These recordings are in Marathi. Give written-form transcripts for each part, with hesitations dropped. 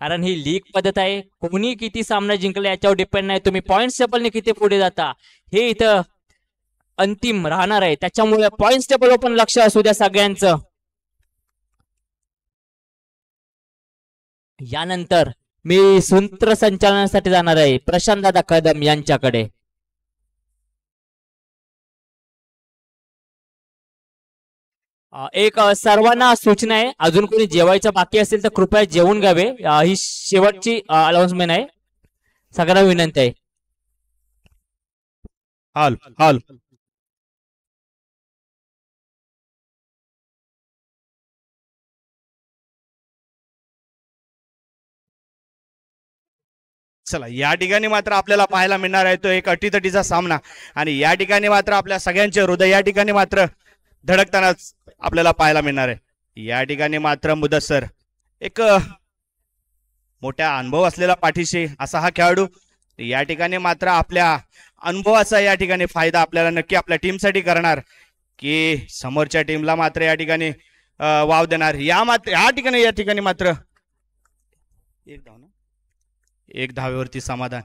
कारण ही लीग पद्धत आहे, कोणी किती सामना जिंकला याच्यावर डिपेंड नाही, तुम्ही पॉइंट्स टेबलने किती पुढे जाता हे इथं अंतिम राहणार आहे. त्याच्यामुळे पॉइंट्स टेबलवर पण लक्ष असू द्या सगळ्यांचं. यानंतर मी सूत्रसंचालनासाठी जाणार आहे प्रशांत दादा कदम यांच्याकडे. एक सर्वांना सूचना आहे, अजून कोणी जेवायचं बाकी असेल तर कृपया जेवून घ्यावे. ही शेवटची अनाउन्समेंट आहे, सगळ्यांना विनंती आहे. हॉल हॉल चला, या ठिकाणी मात्र आपल्याला पाहायला मिळणार आहे तो एक अटीतटीचा सामना. आणि या ठिकाणी मात्र आपल्या सगळ्यांचे हृदय या ठिकाणी मात्र धडकतानाच आपल्याला पाहायला मिळणार आहे. या ठिकाणी मात्र मुदस्सर एक मोठ्या अनुभव असलेला पाठीशी असा हा खेळाडू. या ठिकाणी मात्र आपल्या अनुभवाचा या ठिकाणी फायदा आपल्याला नक्की आपल्या टीमसाठी करणार, की समोरच्या टीमला मात्र या ठिकाणी वाव देणार. या ठिकाणी मात्र एक धावेवरती समाधान.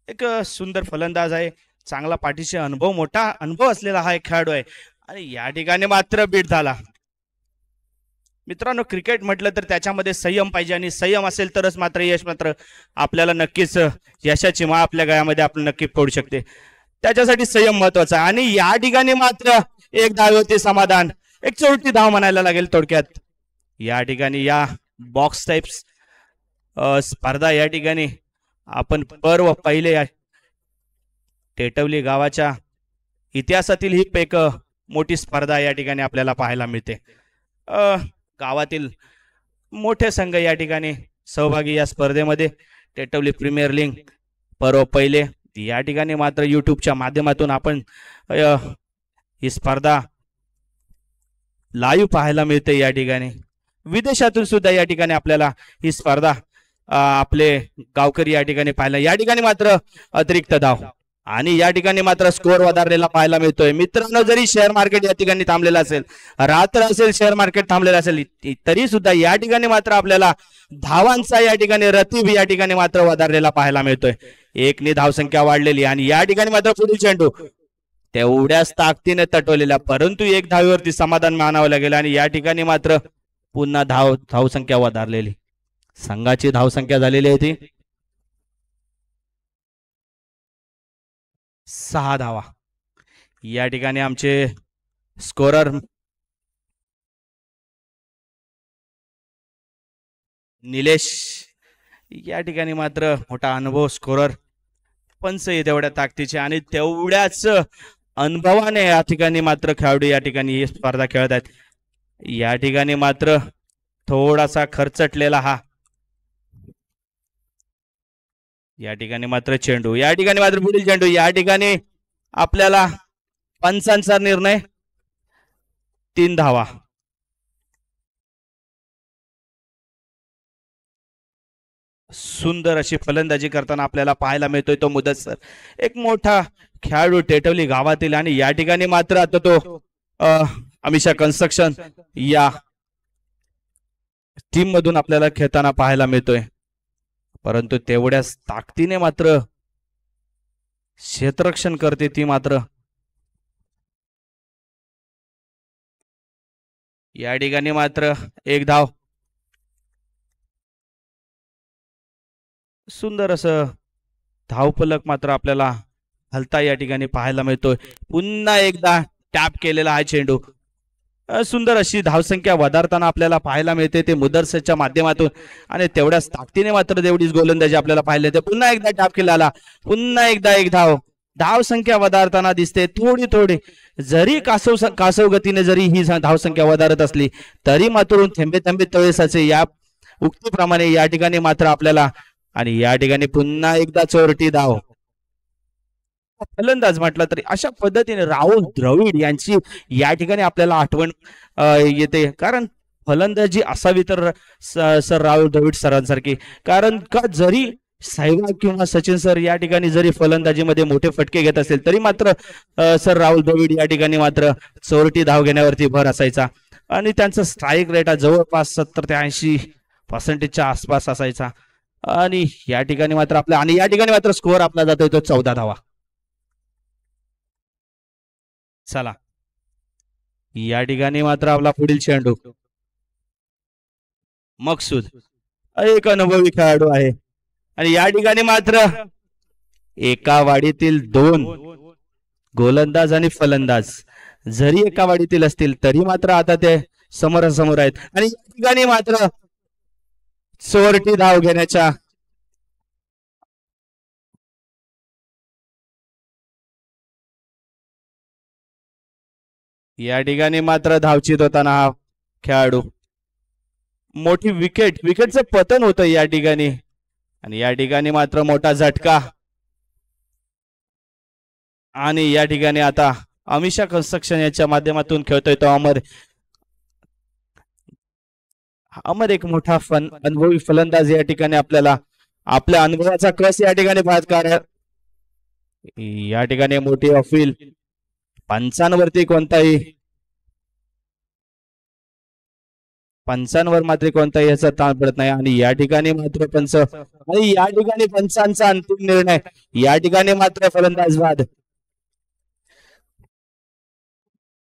एक सुंदर फलंदाज आहे, चांगला पाठीशी अनुभव, मोठा अनुभव असलेला हा एक खेळाडू आहे. आणि या ठिकाणी मात्र बीट झाला. मित्रांनो, क्रिकेट म्हटलं तर त्याच्यामध्ये संयम पाहिजे, आणि संयम असेल तरच मात्र यश मात्र आपल्याला नक्कीच यशाची माळ आपल्या गळ्यामध्ये आपण नक्की फोडू शकते. त्याच्यासाठी संयम महत्वाचा आहे. आणि या ठिकाणी मात्र एक धावेवरती समाधान, एक चोरटी धाव म्हणायला लागेल थोडक्यात. या ठिकाणी या बॉक्स टाइप्स स्पर्धा या ठिकाणी आपण पर्व पहिले टेटवली गावाच्या इतिहासातील ही एक मोठी स्पर्धा या ठिकाणी आपल्याला पाहायला मिळते. गावातील मोठे संघ या ठिकाणी सहभागी या स्पर्धेमध्ये. टेटवली प्रीमियर लीग पर्व पहिले या ठिकाणी मात्र युट्यूबच्या माध्यमातून आपण ही स्पर्धा लाईव्ह पाहायला मिळते. या ठिकाणी विदेशातून सुद्धा या ठिकाणी आपल्याला ही स्पर्धा आपले गावकरी या ठिकाणी पाहायला. या ठिकाणी मात्र अतिरिक्त धाव आणि या ठिकाणी मात्र स्कोअर वधारलेला पाहायला मिळतोय. मित्रांनो, जरी शेअर मार्केट या ठिकाणी थांबलेलं असेल, रात्र असेल, शेअर मार्केट थांबलेलं असेल, तरी सुद्धा या ठिकाणी मात्र आपल्याला धावांचा या ठिकाणी रतीब या ठिकाणी मात्र वधारलेला पाहायला मिळतोय. एकने धावसंख्या वाढलेली आणि या ठिकाणी मात्र पुढील चेंडू तेवढ्याच ताकदीने तटवलेला, परंतु एक धावेवरती समाधान मानावं लागेल. आणि या ठिकाणी मात्र पुन्हा धावसंख्या वधारलेली, संघाची धावसंख्या झालेली आहे ती 6 धावा. या ठिकाणी आमचे स्कोरर निलेश या ठिकाणी मात्र मोठा अनुभव स्कोरर, पंच तेवढ्या ताकदीचे आणि तेवढ्याच अनुभवाने या ठिकाणी मात्र खेळाडू या ठिकाणी ही स्पर्धा खेळत आहेत. या ठिकाणी मात्र थोडासा खर्चटलेला हा या ठिकाणी मात्र चेंडू, या ठिकाणी मात्र पुढील चेंडू. या ठिकाणी आपल्याला पंचांचा निर्णय 3 धावा. सुंदर अशी फलंदाजी करताना आपल्याला पाहायला मिळतोय तो मुदस्सर, एक मोठा खेळाडू टेटवली गावातील. आणि या ठिकाणी मात्र आता तो अमिषा कन्स्ट्रक्शन या टीम मधून आपल्याला खेळताना पाहायला मिळतोय, परंतु तेवढ्याच ताकदीने मात्र क्षेत्ररक्षण करते ती मात्र. या ठिकाणी मात्र एक धाव. सुंदर असं धावफलक मात्र आपल्याला हलता या ठिकाणी पाहायला मिळतोय. पुन्हा एकदा टॅप केलेला हा चेंडू, सुंदर अशी धावसंख्या वधारताना आपल्याला पाहायला मिळते ते मुदर्सच्या माध्यमातून. आणि तेवढ्याच ताकदीने मात्र तेवढीच गोलंदाजी आपल्याला पाहायला येते. पुन्हा एकदा टॅप केलेला, पुन्हा एकदा एक धाव. धावसंख्या वधारताना दिसते थोडी. जरी कासव गतीने जरी ही धावसंख्या वधारत असली तरी मात्र थेंबे थेंबे तळेसाचे या उक्तीप्रमाणे या ठिकाणी मात्र आपल्याला. आणि या ठिकाणी पुन्हा एकदा चोरटी धाव. फलंदाज म्हटलं तरी अशा पद्धतीने राहुल द्रविड यांची या ठिकाणी आपल्याला आठवण येते, कारण फलंदाजी असावी तर सर राहुल द्रविड सरांसारखी. कारण का जरी सहवाग किंवा सचिन सर या ठिकाणी जरी फलंदाजीमध्ये मोठे फटके घेत असेल तरी मात्र सर राहुल द्रविड या ठिकाणी मात्र चोरटी धाव घेण्यावरती भर असायचा. आणि त्यांचा स्ट्राईक रेट जवळपास 70 ते 80 पर्सेंटेजच्या आसपास असायचा. आणि या ठिकाणी मात्र स्कोअर आपला जातोय तो 14 धावा. चला या ठिकाणी मात्र आपला पुढील चेंडू मकसूद एक अनुभवी खेळाडू आहे. आणि या ठिकाणी मात्र एका वाडीतील 2 गोलंदाज आणि फलंदाज जरी एका वाडीतील असतील तरी मात्र आता ते समोरासमोर आहेत. आणि या ठिकाणी मात्र चोरटी धाव घेण्याच्या या ठिकाणी मात्र धावचित होताना हा खेळाडू मोठी विकेटचं पतन होतं या ठिकाणी. आणि या ठिकाणी मात्र मोठा झटका. आणि या ठिकाणी आता अमिषा कन्स्ट्रक्शन याच्या माध्यमातून खेळतोय तो अमर एक मोठा अनुभवी फलंदाज या ठिकाणी आपल्याला आपल्या अनुभवाचा कस या ठिकाणी बाहेर. या ठिकाणी मोठी अपील पंचांवर मात्र कोणताही याचा ताण पडत नाही. आणि या ठिकाणी मात्र पंचांचा अंतिम निर्णय. या ठिकाणी मात्र फलंदाज बाद.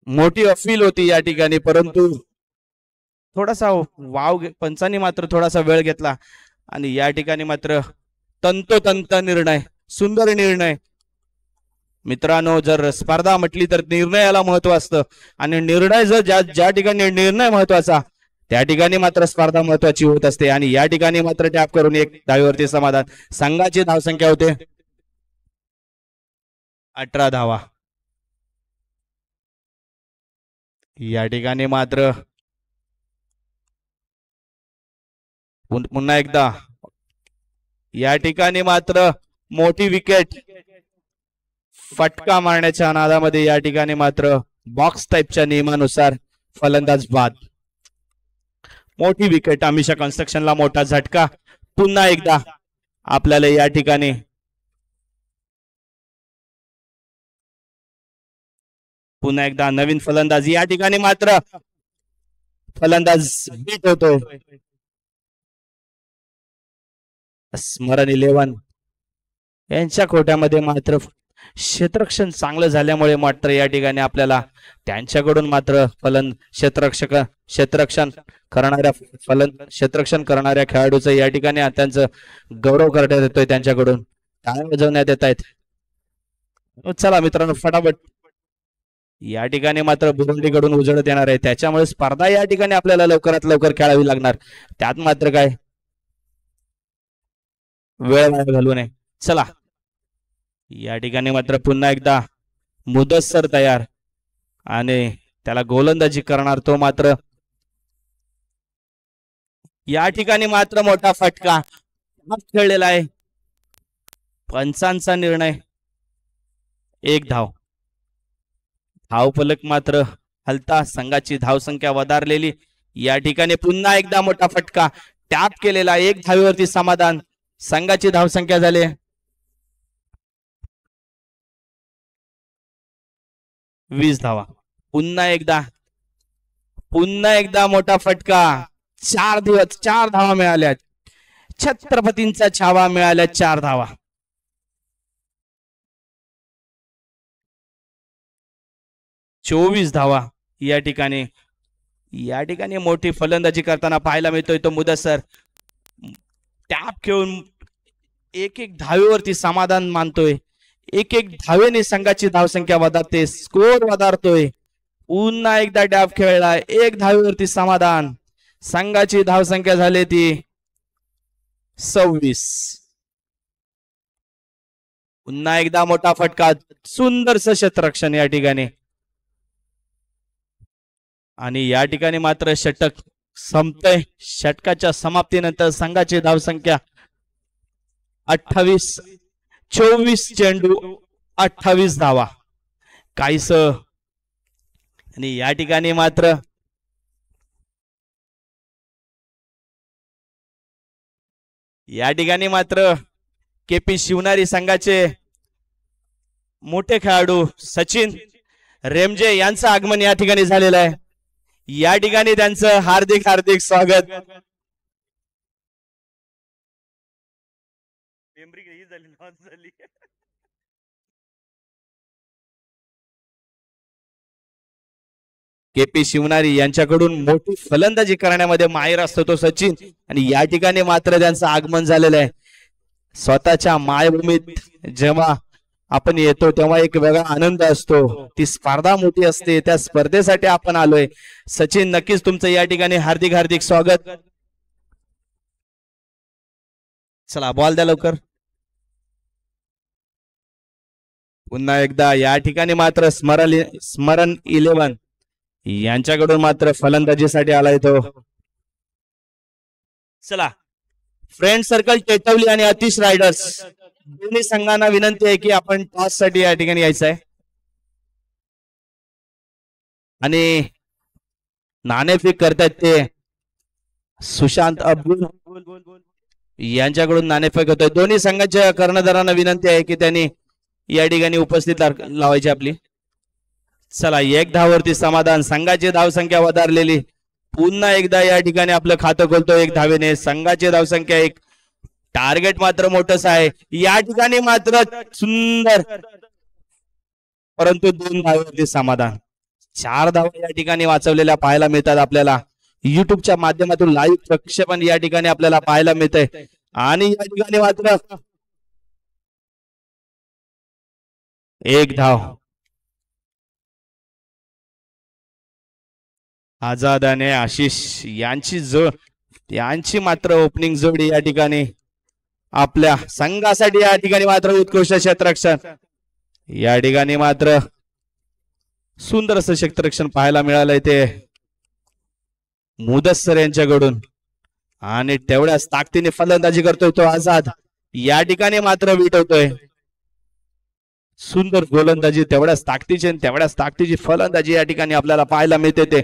मोठी अपील होती या ठिकाणी परंतु थोडासा पंचांनी मात्र थोडासा वेळ घेतला. आणि या ठिकाणी मात्र तंतोतंत निर्णय, सुंदर निर्णय. मित्रांनो, जर स्पर्धा म्हटली तर निर्णयाला महत्व असतं. आणि निर्णय जर ज्या ठिकाणी निर्णय महत्वाचा त्या ठिकाणी मात्र स्पर्धा महत्वाची होत असते. आणि या ठिकाणी मात्र टॅप करून 1 धावेवरती समाधान. संघाची धावसंख्या होते 18 धावा. या ठिकाणी मात्र पुन्हा एकदा या ठिकाणी मात्र मोठी विकेट. फटका मारण्याच्या नादामध्ये या ठिकाणी मात्र बॉक्स टाईपच्या नियमानुसार फलंदाज बाद. मोठी विकेट. अमिषा कन्स्ट्रक्शनला मोठा झटका. पुन्हा एकदा आपल्याला या ठिकाणी पुन्हा एकदा नवीन फलंदाज. या ठिकाणी मात्र फलंदाज बीट होतोय. स्मरण 11 यांच्या कोट्यामध्ये मात्र क्षेत्ररक्षण चांगलं झाल्यामुळे मात्र या ठिकाणी आपल्याला त्यांच्याकडून मात्र क्षेत्ररक्षण करणाऱ्या खेळाडूचं या ठिकाणी त्यांचं गौरव करण्यात येतोय. त्यांच्याकडून टाळ्या वाजवण्यात येत आहेत. चला मित्रांनो, फटाफट या ठिकाणी मात्र बुरुंडीकडून उजळत येणार आहे. त्याच्यामुळे स्पर्धा या ठिकाणी आपल्याला लवकरात लवकर खेळावी लागणार. त्यात मात्र काय वेळ घालवू नये. चला या ठिकाणी मात्र पुन्हा एकदा मुदस्सर तयार आणि त्याला गोलंदाजी करणार तो मात्र या ठिकाणी मात्र मोठा फटका खेळलेला आहे. पंचांचा निर्णय 1 धाव. धावफलक मात्र हलता. संघाची धावसंख्या वधारलेली. या ठिकाणी पुन्हा एकदा मोठा फटका टॅप केलेला. 1 धावेवरती समाधान. संघाची धावसंख्या झाली 20 धावा. पुन्हा एकदा मोठा फटका. 4 धावा मिळाल्या. छत्रपतींचा छावा मिळाल्या 4 धावा. 24 धावा या ठिकाणी मोठी फलंदाजी करताना पाहायला मिळतोय तो मुदस्सर. टॅप खेळून 1 धावेवरती समाधान मानतोय. 1 धावेने संघाची धावसंख्या वधारते. स्कोर वधारतोय. पुन्हा एकदा टॅप खेळलाय. 1 धावेवरती समाधान. संघाची धावसंख्या झाली ती 26. पुन्हा एकदा मोठा फटका. सुंदरस क्षेत्ररक्षण या ठिकाणी. आणि या ठिकाणी मात्र षटक संपतय. षटकाच्या समाप्तीनंतर संघाची धावसंख्या 28. 24 चेंडू 28 धावा. काहीस. आणि या ठिकाणी मात्र केपी शिवनारी संघाचे मोठे खेळाडू सचिन रेमजे यांचं आगमन या ठिकाणी झालेलं आहे. या ठिकाणी त्यांचं हार्दिक स्वागत. केपी शिवनारी यांच्याकडून मोठी फलंदाजी करण्यामध्ये माहिर असतो तो सचिन, आणि या ठिकाणी मात्र त्यांचं आगमन झालेलं आहे. स्वतःच्या मायभूमीत जेव्हा आपण येतो तेव्हा एक वेगळा आनंद असतो. ती स्पर्धा मोठी असते, त्या स्पर्धेसाठी आपण आलोय. सचिन, नक्कीच तुमचं या ठिकाणी हार्दिक हार्दिक स्वागत. चला बॉल द्या लवकर. पुन्हा एकदा या ठिकाणी मात्र स्मरण 11 यांच्याकडून मात्र फलंदाजीसाठी आलाय तो. चला, फ्रेंड सर्कल टेटवली आणि अतिश रायडर्स दोन्ही संघांना विनंती आहे की आपण टॉस साठी या ठिकाणी यायचं आहे. आणि नाणेफेक करतात ते सुशांत अब्दुल यांच्याकडून नाणेफेक होतोय. दोन्ही संघाच्या कर्णधारांना विनंती आहे की त्यांनी या ठिकाणी उपस्थित लावायची आपली. चला, 1 धावावरती समाधान. संघाची धावसंख्या वधारलेली. पुन्हा एकदा या ठिकाणी आपलं खातं खोलतो 1 धावेने. संघाची धावसंख्या 1. टार्गेट मात्र मोठंच आहे या ठिकाणी, मात्र सुंदर, परंतु 2 धावेवरती समाधान. 4 धावा या ठिकाणी वाचवलेल्या पाहायला मिळतात आपल्याला. युट्यूबच्या माध्यमातून लाईव्ह प्रक्षेपण या ठिकाणी आपल्याला पाहायला मिळतंय. आणि या ठिकाणी मात्र 1 धाव. आझाद आणि आशिष यांची मात्र ओपनिंग जोडी या ठिकाणी आपल्या संघासाठी या ठिकाणी मात्र उत्कृष्ट क्षेत्ररक्षण. या ठिकाणी मात्र सुंदर असं क्षेत्ररक्षण पाहायला मिळालंय ते मुदस्सर यांच्याकडून. आणि तेवढ्याच ताकदीने फलंदाजी करतोय तो आझाद. या ठिकाणी मात्र विटवतोय. सुंदर गोलंदाजी, तेवढ्याच ताकदीची फलंदाजी या ठिकाणी आपल्याला पाहायला मिळते. ते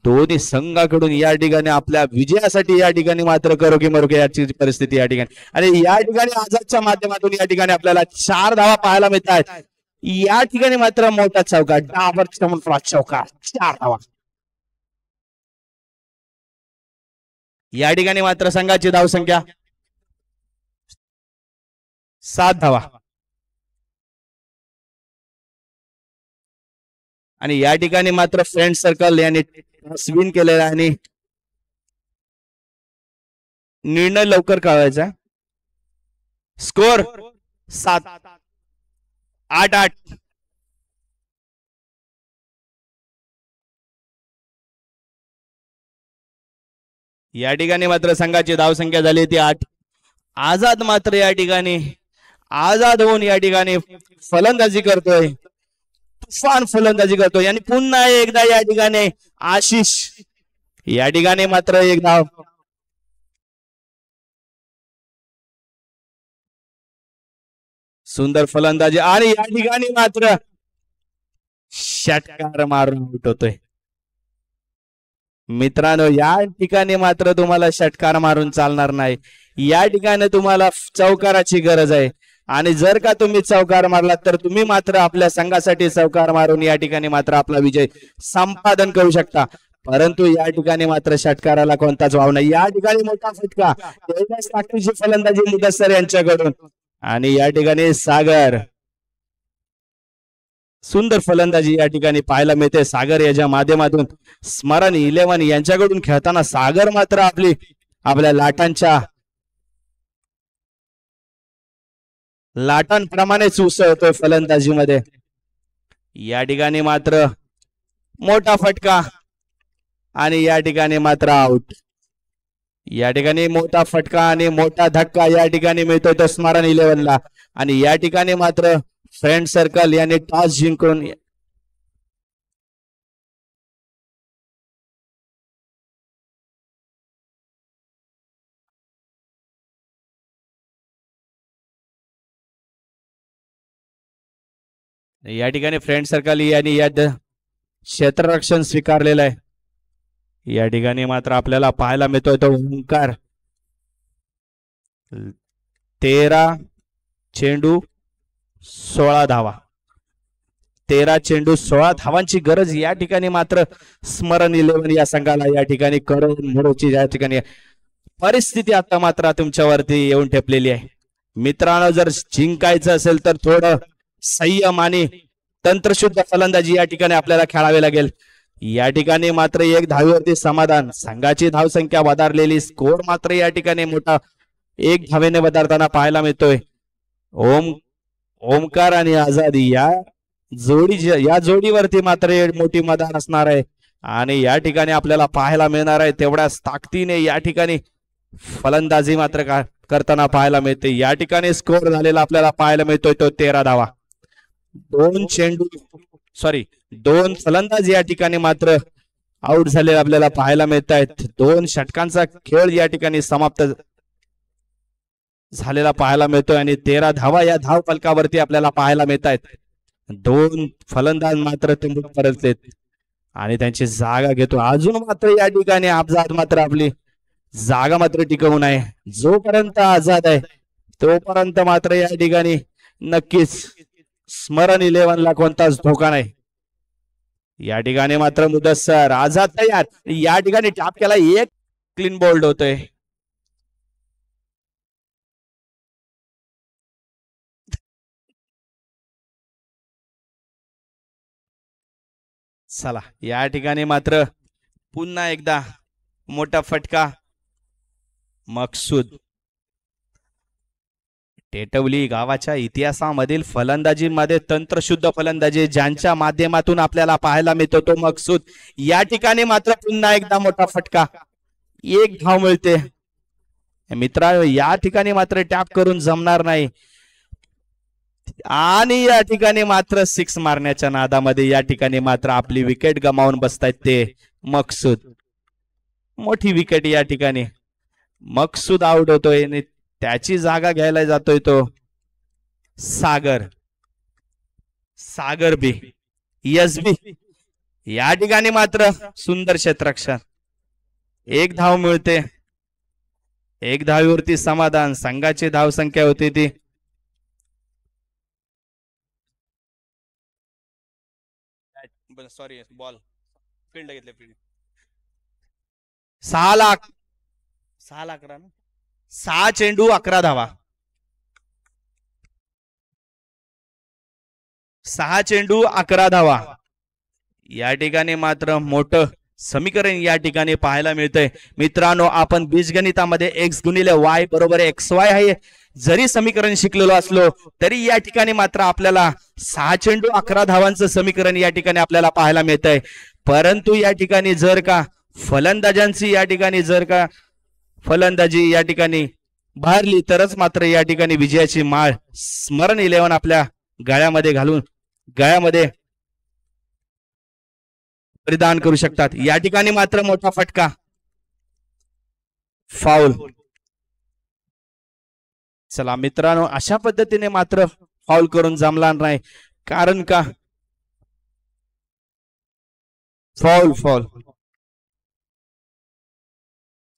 दोन्ही संघाकडून या ठिकाणी आपल्या विजयासाठी या ठिकाणी मात्र करोकी मरोकी याची परिस्थिती या ठिकाणी. आणि या ठिकाणी आझादच्या माध्यमातून या ठिकाणी आपल्याला 4 धावा पाहायला मिळत आहेत. या ठिकाणी मात्र मोठा चौका, डाबर चौका, 4 धावा. या ठिकाणी मात्र संघाची धावसंख्या 7 धावा. आणि या ठिकाणी मात्र फ्रेंड सर्कल यांनी विन केलेला आणि निर्णय लवकर कळवायचा. स्कोर 7-8. या ठिकाणी मात्र संघाची धावसंख्या झाली ती 8. आझाद मात्र या ठिकाणी आझाद होऊन या ठिकाणी फलंदाजी करतोय, तुफान फलंदाजी करतोय. आणि पुन्हा एकदा या ठिकाणी आशिष या ठिकाणी मात्र 1 धाव. सुंदर फलंदाजी आणि या ठिकाणी मात्र षटकार मारून आउट होतोय. मित्रांनो, या ठिकाणी मात्र तुम्हाला षटकार मारून चालणार नाही. या ठिकाणी तुम्हाला चौकाराची गरज आहे. आणि जर का तुम्ही चौकार मारलात तर तुम्ही मात्र आपल्या संघासाठी चौकार मारून या ठिकाणी मात्र आपला विजय संपादन करू शकता. परंतु या ठिकाणी मात्र षटकाराला कोणताच वाव नाही. या ठिकाणी मोठा फटका, तेवढ्याच ताकदीची फलंदाजी मुदस्सर यांच्याकडून. आणि या ठिकाणी सागर, सुंदर फलंदाजी या ठिकाणी पाहायला मिळते सागर याच्या माध्यमातून. स्मरण 11 यांच्याकडून खेळताना सागर मात्र आपल्या लाटांप्रमाणेच उसळतोय फलंदाजीमध्ये. या ठिकाणी मात्र मोठा फटका आणि या ठिकाणी मात्र आउट. या ठिकाणी मोठा फटका आणि मोठा धक्का या ठिकाणी मिळतोय तो स्मरण 11ला. आणि या ठिकाणी मात्र फ्रेंड सर्कल याने टॉस जिंकून या ठिकाणी फ्रेंड सर्कल यांनी या क्षेत्ररक्षण स्वीकारलेलं आहे. या ठिकाणी मात्र आपल्याला पाहायला मिळतोय तो ओंकार. 13 चेंडू 16 धावा. 13 चेंडू 16 धावांची गरज या ठिकाणी मात्र स्मरण 11 या संघाला या ठिकाणी करोड मोडोची या ठिकाणी परिस्थिती आता मात्र तुमच्यावरती येऊन ठेपलेली आहे. मित्रांनो जर जिंकायचं असेल तर थोडं संयम आणि तंत्रशुद्ध फलंदाजी या ठिकाणी आपल्याला खेळावी लागेल. या ठिकाणी मात्र एक धावेवरती समाधान, संघाची धावसंख्या वधारलेली, स्कोर मात्र या ठिकाणी मोठा एक धावेने वधारताना पाहायला मिळतोय. ओमकार आणि आझादी या जोडीवरती मात्र मोठी मदार असणार आहे आणि या ठिकाणी आपल्याला पाहायला मिळणार आहे तेवढ्याच ताकदीने या ठिकाणी फलंदाजी मात्र करताना पाहायला मिळते. या ठिकाणी स्कोर झालेला आपल्याला पाहायला मिळतोय तो 13 धावा. दोन फलंदाज या ठिकाणी मात्र आउट झालेले आपल्याला पाहायला मिळत आहेत. 2 षटकांचा खेळ या ठिकाणी समाप्त झालेला पाहायला मिळतोय आणि 13 धावा या धाव फलकावरती आपल्याला पाहायला मिळत आहेत. 2 फलंदाज मात्र तंबूत परतलेत आणि त्यांची जागा घेतो. अजून मात्र या ठिकाणी आझाद मात्र आपली जागा मात्र टिकवून आहे. जोपर्यंत आझाद आहे तोपर्यंत मात्र या ठिकाणी नक्कीच स्मरण 11 ला कोणताच धोका नाही. या ठिकाणी मात्र मुदस्सर आझाद तयार. या ठिकाणी टॅप केला, एक क्लीन बोल्ड होतोय. चला या ठिकाणी मात्र पुन्हा एकदा मोठा फटका. मकसूद टेटवली गावाच्या इतिहासामधील फलंदाजीमध्ये तंत्रशुद्ध फलंदाजी ज्यांच्या माध्यमातून आपल्याला पाहायला मिळतो तो मकसूद. या ठिकाणी मात्र पुन्हा एकदा मोठा फटका, एक धाव मिळते. मित्रांनो या ठिकाणी मात्र टॅप करून जमणार नाही आणि या ठिकाणी मात्र 6 मारण्याच्या नादामध्ये या ठिकाणी मात्र आपली विकेट गमावून बसतायत ते मकसूद. मोठी विकेट या ठिकाणी. मकसूद आउट होतोय आणि त्याची जागा घ्यायला जातोय तो सागर बी बी. या ठिकाणी मात्र सुंदर क्षेत्ररक्षण, एक धाव मिळते. एक धावीवरती समाधान. संघाची धावसंख्या होती ती बॉल फील्ड घेतले 6 लाख 6 चेंडू 11 धावा. 6 चेंडू 11 धावा. या ठिकाणी मात्र मोठं समीकरण या ठिकाणी पाहायला मिळतंय. मित्रांनो आपण बीजगणितामध्ये x गुणिले y बरोबर xy आहे जरी समीकरण शिकलेलो असलो तरी या ठिकाणी मात्र आपल्याला 6 चेंडू 11 धावांचं समीकरण या ठिकाणी आपल्याला पाहायला मिळतंय. परंतु या ठिकाणी जर का फलंदाजांची या ठिकाणी जर का फलंदाजी या ठिकाणी भारली तरच मात्र या ठिकाणी विजयाची माळ स्मरण 11 आपल्या गळ्यामध्ये परिधान करू शकतात. या ठिकाणी मात्र मोठा फटका, फाऊल. चला मित्रांनो अशा पद्धतीने मात्र फाऊल करून जमणार नाही कारण का फाऊल.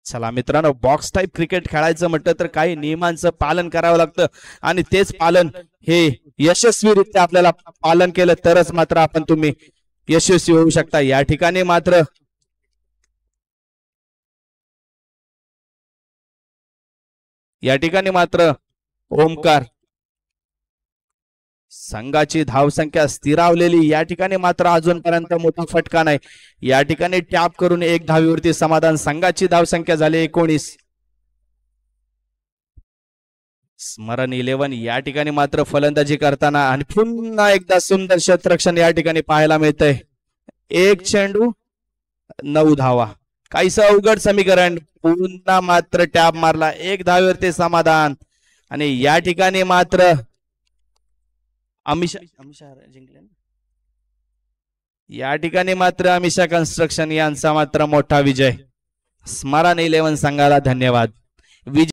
चला मित्रांनो बॉक्स टाईप क्रिकेट खेळायचं म्हटलं तर काही नियमांचं पालन करावं लागतं आणि तेच पालन हे यशस्वीरित्या आपल्याला पालन केलं तरच मात्र तुम्ही यशस्वी होऊ शकता. या ठिकाणी मात्र ओमकार संघाची धावसंख्या स्थिरावलेली. या ठिकाणी मात्र अजूनपर्यंत मोठा फटका नाही. या ठिकाणी टॅप करून एक धावीवरती समाधान. संघाची धावसंख्या झाली 19. स्मरण 11 या ठिकाणी मात्र फलंदाजी करताना आणि पुन्हा एकदा सुंदर क्षेत्ररक्षण या ठिकाणी पाहायला मिळतंय. 1 चेंडू 9 धावा. काहीसं अवघड समीकरण. पुन्हा मात्र टॅप मारला, 1 धावेवरती समाधान आणि या ठिकाणी मात्र अमिषा जिंकले. या ठिकाणी मात्र अमिषा कन्स्ट्रक्शन यांचा मात्र मोठा विजय. स्मरण 11 संघाला धन्यवाद.